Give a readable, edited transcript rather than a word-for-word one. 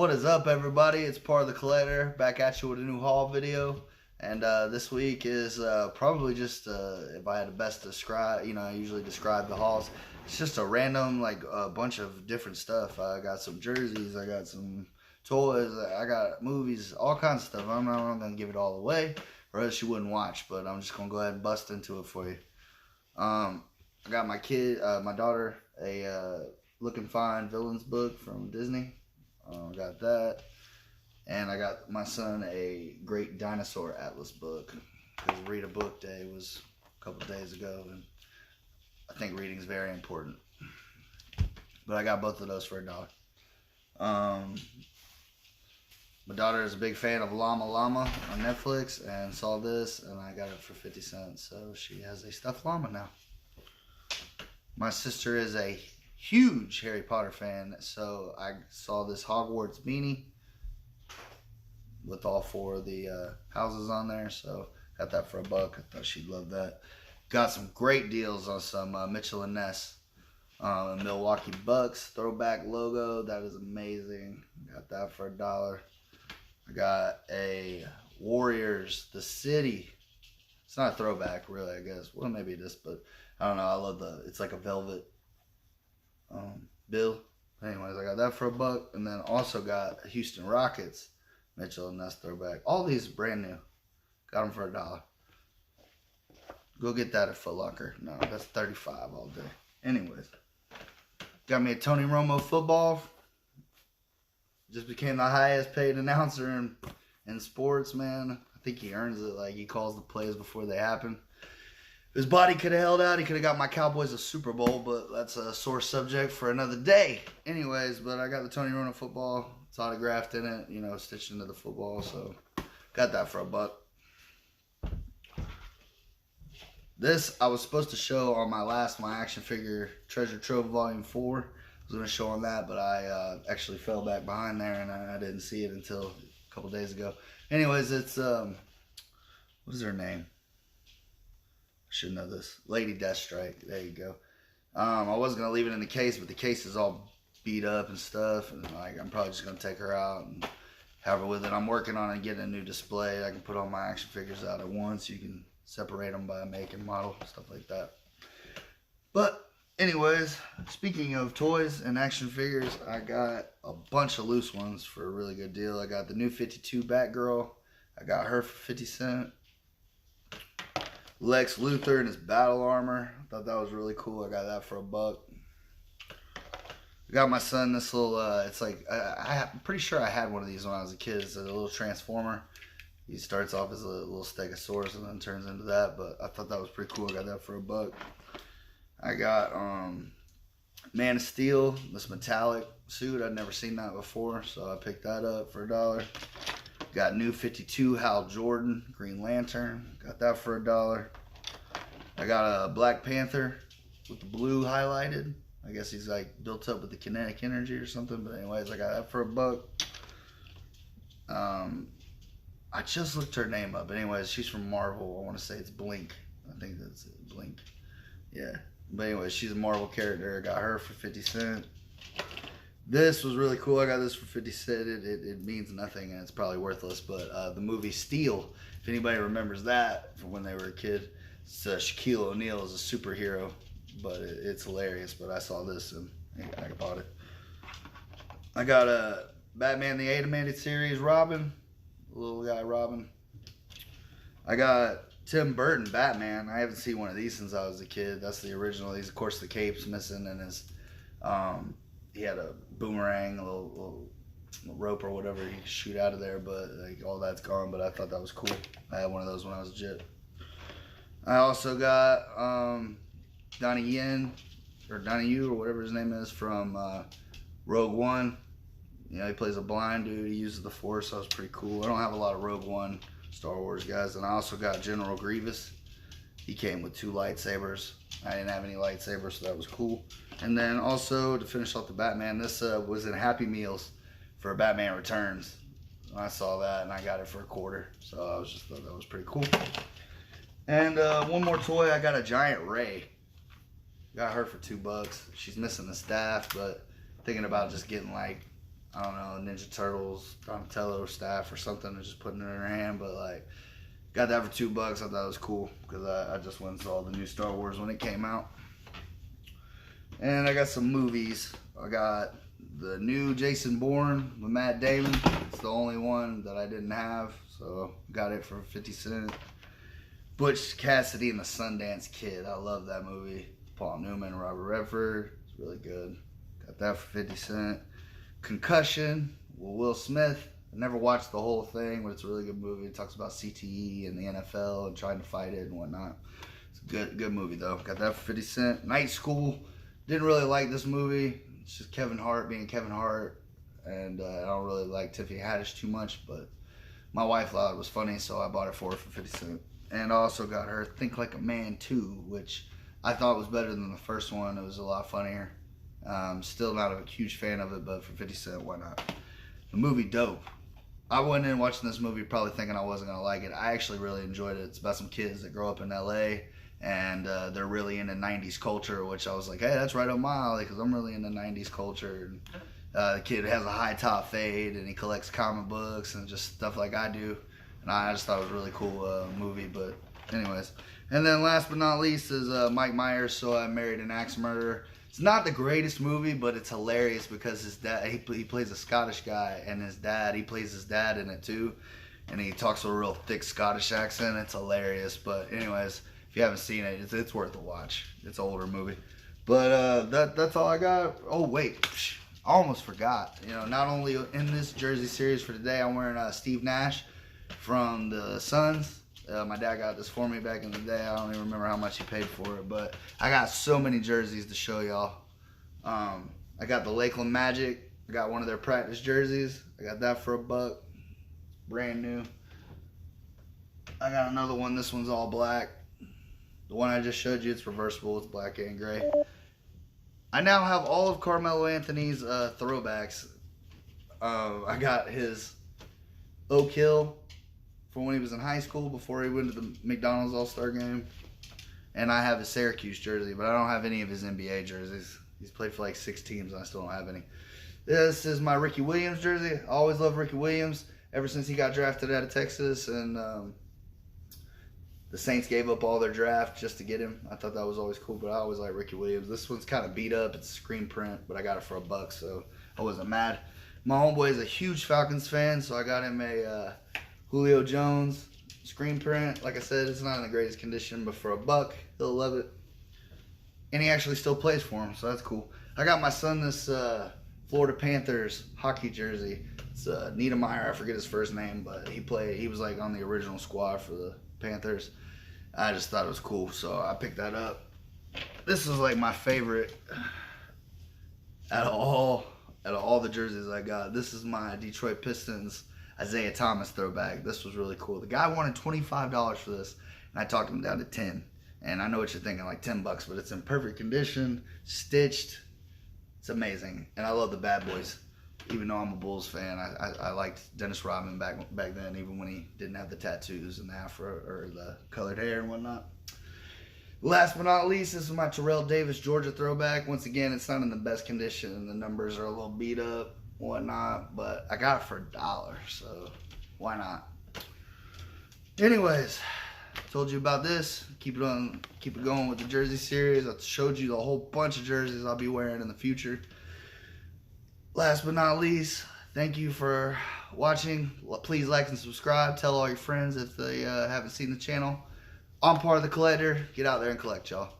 What is up, everybody? It's Part of the Collector back at you with a new haul video. And this week is probably just, if I had to best describe, I usually describe the hauls. It's just a random, like, a bunch of different stuff. I got some jerseys, I got some toys, I got movies, all kinds of stuff. I'm not going to give it all away, or else you wouldn't watch, but I'm just going to go ahead and bust into it for you. I got my daughter, a Looking Fine Villains book from Disney. Got that. And I got my son a Great Dinosaur Atlas book. Because Read a Book Day was a couple days ago, and I think reading is very important. But I got both of those for $1. My daughter is a big fan of Llama Llama on Netflix and saw this, and I got it for 50 cents. So she has a stuffed llama now. My sister is a huge Harry Potter fan, so I saw this Hogwarts beanie with all 4 of the houses on there, so got that for $1. I thought she'd love that. Got some great deals on some Mitchell & Ness Milwaukee Bucks throwback logo. That is amazing. Got that for $1. I got a Warriors The City. It's not a throwback, really, I guess. Well, maybe it is, but I don't know. I love it's like a velvet bill. Anyways, I got that for $1, and then also got Houston Rockets Mitchell & Ness throwback. All these are brand new. Got them for $1. Go get that at Foot Locker. No, that's $35 all day. Anyways, got me a Tony Romo football. Just became the highest paid announcer in sports, man. I think he earns it. Like, he calls the plays before they happen. His body could have held out. He could have got my Cowboys a Super Bowl, but that's a sore subject for another day. Anyways, but I got the Tony Romo football. It's autographed in it, stitched into the football. So got that for $1. This I was supposed to show on my action figure Treasure Trove Volume 4. I was going to show on that, but I actually fell back behind there, and I didn't see it until a couple days ago. Anyways, it's, what is her name? I should know this. Lady Deathstrike. There you go. I wasn't going to leave it in the case, but the case is all beat up and stuff. And I'm probably just going to take her out and have her with it. I'm working on it, getting a new display. I can put all my action figures out at once. You can separate them by make and model, stuff like that. But anyways, speaking of toys and action figures, I got a bunch of loose ones for a really good deal. I got the new 52 Batgirl. I got her for 50 cents. Lex Luthor in his battle armor. I thought that was really cool. I got that for $1. I got my son this little, it's like, I'm pretty sure I had one of these when I was a kid. It's a little transformer. He starts off as a little stegosaurus and then turns into that, but I thought that was pretty cool. I got that for $1. I got Man of Steel, this metallic suit. I'd never seen that before, so I picked that up for $1. Got new 52 Hal Jordan Green Lantern. Got that for $1. I got a Black Panther with the blue highlighted. I guess he's like built up with the kinetic energy or something. But anyways, I got that for $1. I just looked her name up. Anyways, she's from Marvel. I want to say it's Blink. I think that's it. Blink. Yeah. But anyways, she's a Marvel character. I got her for 50 cents. This was really cool. I got this for 50 cents. It means nothing, and it's probably worthless. But the movie Steel, if anybody remembers that from when they were a kid, it's, Shaquille O'Neal is a superhero, but it's hilarious. But I saw this, and I bought it. I got a Batman the Animated Series Robin, little guy Robin. I got Tim Burton Batman. I haven't seen one of these since I was a kid. That's the original. He's, of course, the cape's missing, and his he had a boomerang, a little rope or whatever he could shoot out of there, but like all that's gone. But I thought that was cool. I had one of those when I was a jit. I also got Donnie Yen or Donnie Yu or whatever his name is from Rogue One. He plays a blind dude. He uses the Force. So that was pretty cool. I don't have a lot of Rogue One Star Wars guys. And I also got General Grievous. He came with 2 lightsabers. I didn't have any lightsabers, so that was cool. And then also, to finish off the Batman, this was in Happy Meals for Batman Returns. I saw that, and I got it for $0.25. So I just thought that was pretty cool. And one more toy, I got a giant Ray. Got her for $2. She's missing the staff, but thinking about just getting like I don't know, Ninja Turtles, Donatello staff or something, and just putting it in her hand. But like, got that for $2. I thought it was cool because I just went and saw the new Star Wars when it came out. And I got some movies. I got the new Jason Bourne with Matt Damon. It's the only one that I didn't have, so got it for 50 cents. Butch Cassidy and the Sundance Kid. I love that movie. Paul Newman, Robert Redford. It's really good. Got that for 50 cents. Concussion with Will Smith. I never watched the whole thing, but it's a really good movie. It talks about CTE and the NFL and trying to fight it and whatnot. It's a good movie though. Got that for 50 cents. Night School. Didn't really like this movie. It's just Kevin Hart being Kevin Hart, and I don't really like Tiffany Haddish too much, but my wife thought it was funny, so I bought it for her for 50 cents. And I also got her Think Like a Man 2, which I thought was better than the first one. It was a lot funnier. Still not a huge fan of it, but for 50 cents, why not? The movie Dope. I went in watching this movie probably thinking I wasn't going to like it. I actually really enjoyed it. It's about some kids that grow up in LA, and they're really into 90s culture, which I was like, hey, that's right up my alley, because I'm really into 90s culture. And the kid has a high top fade, and he collects comic books and just stuff like I do. And I just thought it was a really cool movie. But anyways, and then last but not least is Mike Myers, So I Married an Axe Murderer. It's not the greatest movie, but it's hilarious because his dad, he plays a Scottish guy, and he plays his dad in it too, and he talks with a real thick Scottish accent. It's hilarious. But anyways, if you haven't seen it, it's worth a watch. It's an older movie. But that's all I got. Oh wait, I almost forgot. You know, not only in this jersey series for today, I'm wearing Steve Nash from the Suns. My dad got this for me back in the day. I don't even remember how much he paid for it, but I got so many jerseys to show y'all. I got the Lakeland Magic. I got one of their practice jerseys. I got that for $1. Brand new. I got another one. This one's all black. The one I just showed you, it's reversible. It's black and gray. I now have all of Carmelo Anthony's throwbacks. I got his Oak Hill from when he was in high school before he went to the McDonald's All-Star game. And I have his Syracuse jersey, but I don't have any of his NBA jerseys. He's played for like 6 teams and I still don't have any. This is my Ricky Williams jersey. I always loved Ricky Williams ever since he got drafted out of Texas, and the Saints gave up all their draft just to get him. I thought that was always cool, but I always liked Ricky Williams. This one's kind of beat up. It's a screen print, but I got it for $1, so I wasn't mad. My homeboy is a huge Falcons fan, so I got him a Julio Jones screen print. Like I said, it's not in the greatest condition, but for $1, he'll love it. And he actually still plays for him, so that's cool. I got my son this Florida Panthers hockey jersey. It's Niedermeyer. I forget his first name, but he was like on the original squad for the Panthers. I just thought it was cool, so I picked that up. This is like my favorite out of all the jerseys I got. This is my Detroit Pistons Isaiah Thomas throwback. This was really cool. The guy wanted $25 for this, and I talked him down to 10. And I know what you're thinking, like $10, but it's in perfect condition, stitched. It's amazing, and I love the Bad Boys. Even though I'm a Bulls fan, I liked Dennis Rodman back then, even when he didn't have the tattoos and the afro or the colored hair and whatnot. Last but not least, this is my Terrell Davis Georgia throwback. Once again, it's not in the best condition. The numbers are a little beat up, whatnot, but I got it for $1, so why not? Anyways, told you about this. Keep it going with the jersey series. I showed you the whole bunch of jerseys I'll be wearing in the future. Last but not least, thank you for watching. Please like and subscribe. Tell all your friends if they haven't seen the channel. I'm part of the collector. Get out there and collect, y'all.